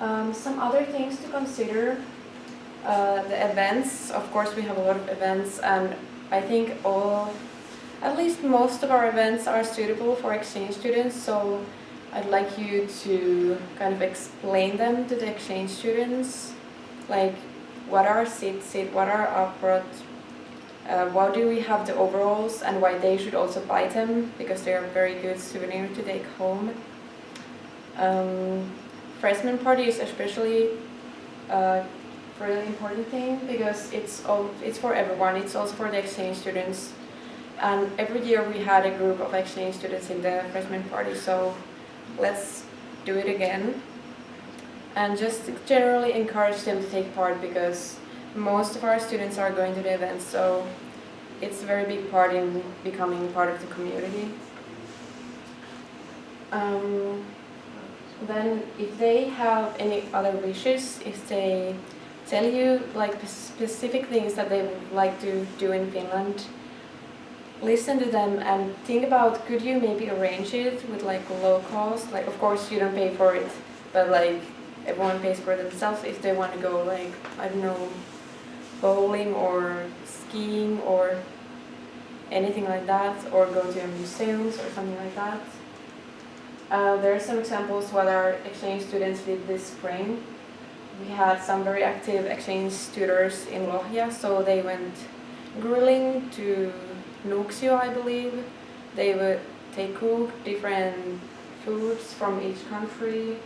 Some other things to consider, the events. Of course, we have a lot of events, and I think at least most of our events are suitable for exchange students, so I'd like you to kind of explain them to the exchange students, like what are sit, what are uprot, why do we have the overalls, and why they should also buy them, because they are a very good souvenir to take home. Freshman party is especially a really important thing, because it's for everyone. It's also for the exchange students. And every year we had a group of exchange students in the freshman party, so let's do it again. And just generally encourage them to take part, because most of our students are going to the events, so it's a very big part in becoming part of the community. Then if they have any other wishes, if they tell you like specific things that they would like to do in Finland, listen to them and think about, could you maybe arrange it with like low cost? Like, of course you don't pay for it, but like everyone pays for themselves if they want to go, like, I don't know, bowling or skiing or anything like that, or go to museums or something like that. There are some examples what our exchange students did this spring. We had some very active exchange tutors in Lohja, so they went grilling to Nuuksio, I believe. They cooked different foods from each country,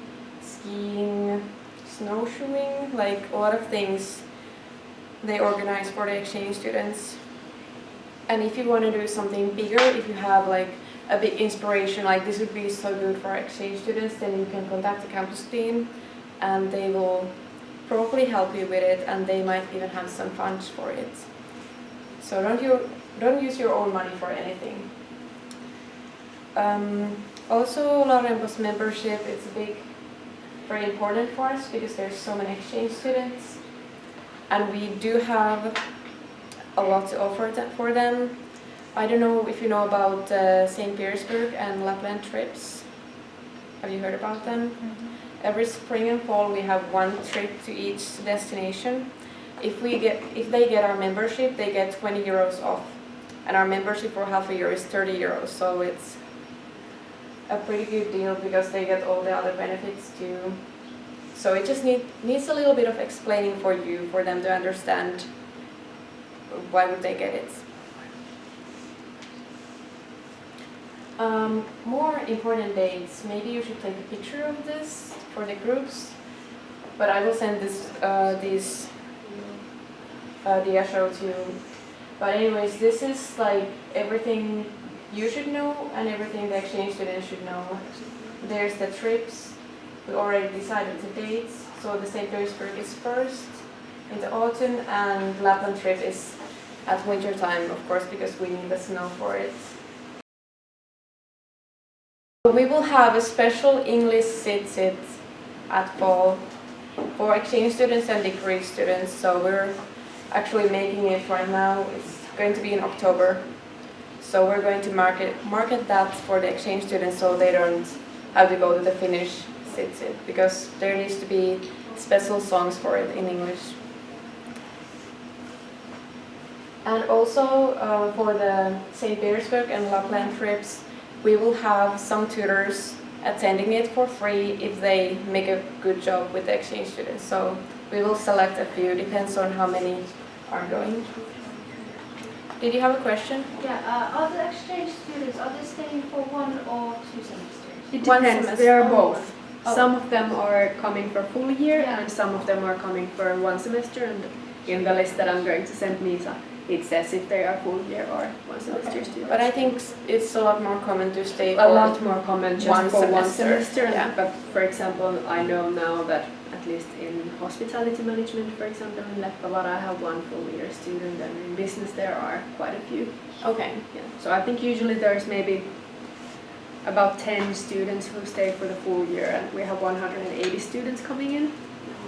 skiing, snowshoeing, like a lot of things they organized for the exchange students. And if you want to do something bigger, if you have like a big inspiration, like this would be so good for exchange students, then you can contact the campus team and they will probably help you with it, and they might even have some funds for it. So don't use your own money for anything. Also, Laurempos membership is very important for us, because there's so many exchange students, and we do have a lot to offer for them. I don't know if you know about St. Petersburg and Lapland trips. Have you heard about them? Mm-hmm. Every spring and fall we have one trip to each destination. If they get our membership, they get 20 euros off, and our membership for half a year is 30 euros. So it's a pretty good deal, because they get all the other benefits too. So it just needs a little bit of explaining for them to understand why would they get it. More important dates. Maybe you should take a picture of this for the groups, but I will send these dia show to you. But anyways, this is like everything you should know and everything the exchange students should know. There's the trips. We already decided the dates. So the St. Petersburg is first in the autumn, and Lapland trip is at winter time, of course, because we need the snow for it. We will have a special English sit at fall for exchange students and degree students. So we're actually making it right now. It's going to be in October. So we're going to market that for the exchange students, so they don't have to go to the Finnish sit, because there needs to be special songs for it in English. And also for the St. Petersburg and Lapland trips, we will have some tutors attending it for free if they make a good job with the exchange students. So we will select a few, depends on how many are going. Did you have a question? Yeah, are the exchange students, are they staying for 1 or 2 semesters? It depends, they are both. Oh. Some of them are coming for a full year, Yeah. and some of them are coming for 1 semester, and in the list that I'm going to send Misa, it says if they are full year or 1 semester students. But I think it's a lot more common to stay a lot more common just one for 1 semester. semester. Yeah. But for example, I know now that at least in hospitality management, for example, in Leppävaara, I have 1 full year student, and in business there are quite a few. Okay. Yeah. So I think usually there's maybe about 10 students who stay for the full year, and we have 180 students coming in.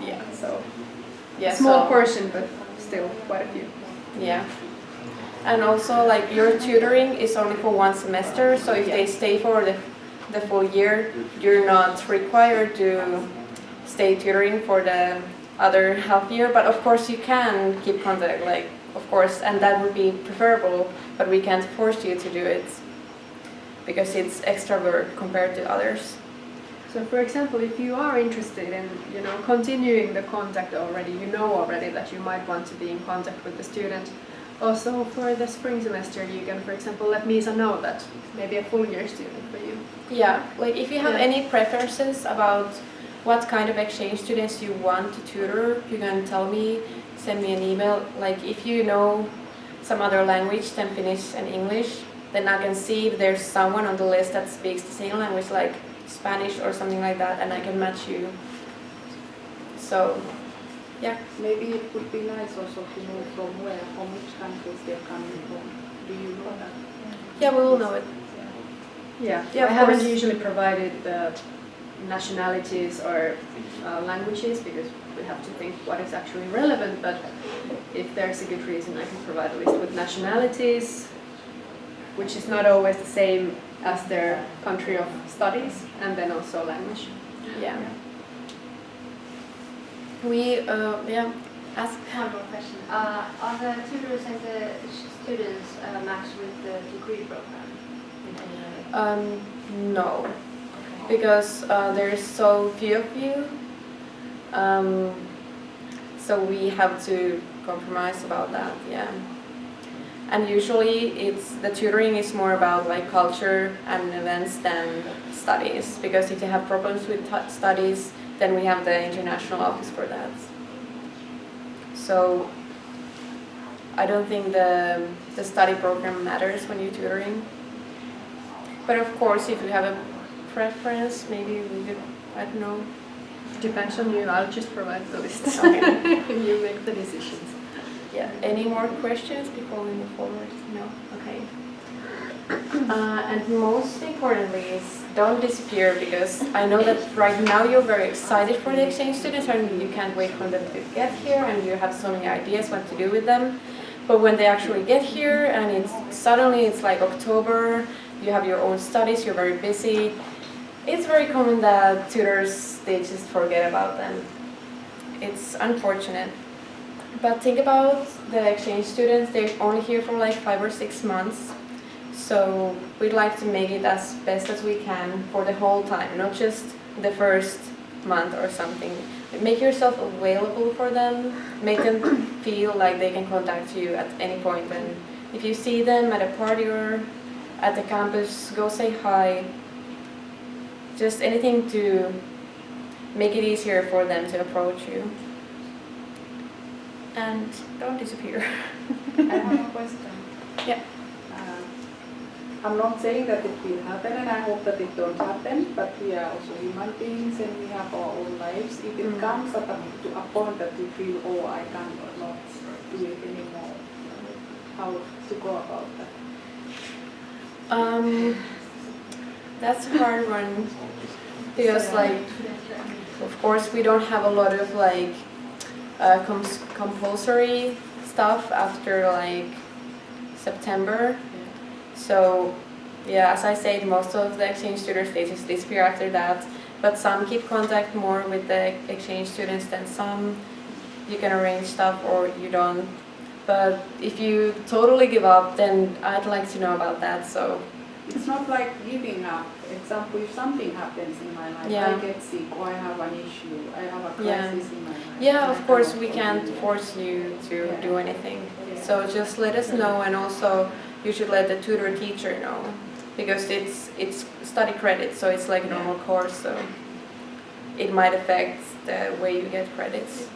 Yeah. So Yeah. small portion, but still quite a few. Yeah. And also, like, your tutoring is only for 1 semester, so if they stay for the full year, you're not required to stay tutoring for the other half year, but of course you can keep contact, like, of course, and that would be preferable, but we can't force you to do it because it's extra work compared to others. So for example, if you are interested in, continuing the contact already, you know already that you might want to be in contact with the student. Also for the spring semester, you can, for example, let Misa know that maybe a full year student for you. Yeah, like if you have any preferences about what kind of exchange students you want to tutor, you can tell me, send me an email. Like if you know some other language than Finnish and English, then I can see if there's someone on the list that speaks the same language, like Spanish or something like that, and I can match you. So, yeah. Maybe it would be nice also to know from which countries they're coming from. Do you know that? Yeah, we will know it. Yeah, Yeah, I of haven't course. usually provided the nationalities or languages because we have to think what is actually relevant, but if there's a good reason I can provide a list with nationalities, which is not always the same as their country of studies, and then also language. Yeah. We, ask. One more question. Are the tutors and the students matched with the degree program in any way? No, because there's so few of you, so we have to compromise about that. Yeah, and usually the tutoring is more about like culture and events than studies. Because if you have problems with studies, then we have the international office for that. So I don't think the study program matters when you're tutoring. But of course, if you have a preference, maybe we could, I don't know. Depends on you, I'll just provide the list. Okay. You make the decisions. Yeah. Any more questions before we move forward? No? Okay. And most importantly is don't disappear, because I know that right now you're very excited for the exchange students and you can't wait for them to get here and you have so many ideas what to do with them. But when they actually get here and suddenly it's like October, you have your own studies, you're very busy, it's very common that tutors, they just forget about them. It's unfortunate. But think about the exchange students, they're only here for like 5 or 6 months. So we'd like to make it as best as we can for the whole time, not just the first month or something. Make yourself available for them, make them feel like they can contact you at any point. And if you see them at a party or at the campus, go say hi. Just anything to make it easier for them to approach you. And don't disappear. I have a question. Yeah. I'm not saying that it will happen, and I hope that it don't happen, but we are also human beings and we have our own lives. If it comes to a point that you feel, oh, I cannot do it anymore, how to go about that? That's a hard one, because like, of course we don't have a lot of like compulsory stuff after like September. So yeah, as I said, most of the exchange students, they just disappear after that. But some keep contact more with the exchange students than some. You can arrange stuff or you don't. But if you totally give up, then I'd like to know about that. So It's not like giving up. Example, if something happens in my life, Yeah. I get sick or I have an issue, I have a crisis in my life. yeah, of course we cannot can't continue. force you to Yeah. do anything. Yeah. So just let us know, and also you should let the tutor teacher know, because it's study credit, so it's like a normal course, so it might affect the way you get credits.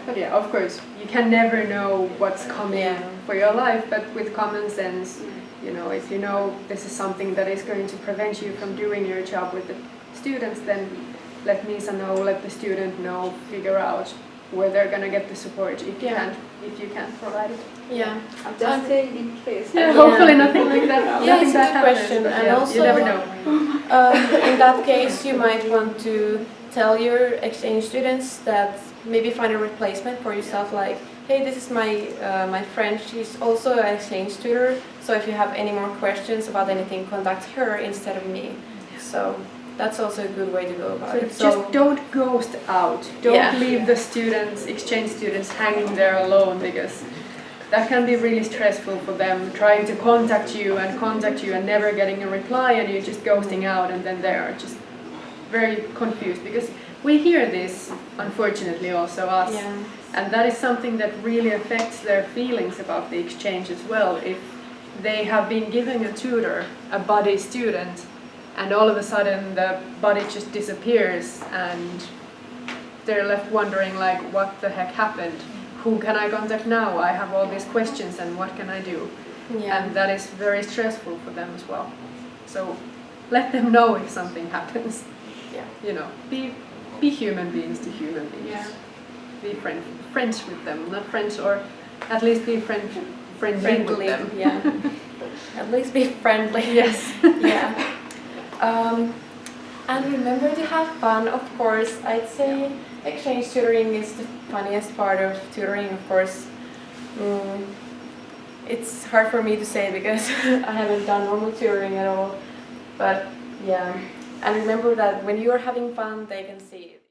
But yeah, of course, you can never know what's coming Yeah. for your life, but with common sense, if you know this is something that is going to prevent you from doing your job with the students, then let Misa know, let the student know, figure out where they're gonna get the support if you can't provide it. Yeah. I'm just saying in case. Yeah, hopefully nothing like that. Yeah, nothing it's a that good happens, question, but and yeah, also you never know. In that case, you might want to tell your exchange students that maybe find a replacement for yourself, like, hey, this is my friend, she's also an exchange tutor, so if you have any more questions about anything, contact her instead of me. So That's also a good way to go about it. Just don't ghost out. Don't Yeah. leave the students, exchange students, hanging there alone, because that can be really stressful for them, trying to contact you and never getting a reply, and you're just ghosting out, and then they are just very confused, because we hear this, unfortunately, also us. Yeah. And that is something that really affects their feelings about the exchange as well. If they have been giving a tutor, a buddy student, and all of a sudden the buddy just disappears and they're left wondering, like, what the heck happened? Who can I contact now? I have all these questions, and what can I do? Yeah. And that is very stressful for them as well. So let them know if something happens. Yeah. You know, be human beings to human beings. Yeah. Be friends with them, not friends, or at least be friendly with Friendly. them. Yeah. At least be friendly. Yes. Yeah. And remember to have fun, of course. I'd say exchange tutoring is the funniest part of tutoring, of course. It's hard for me to say because I haven't done normal tutoring at all. But yeah. And remember that when you're having fun, they can see it.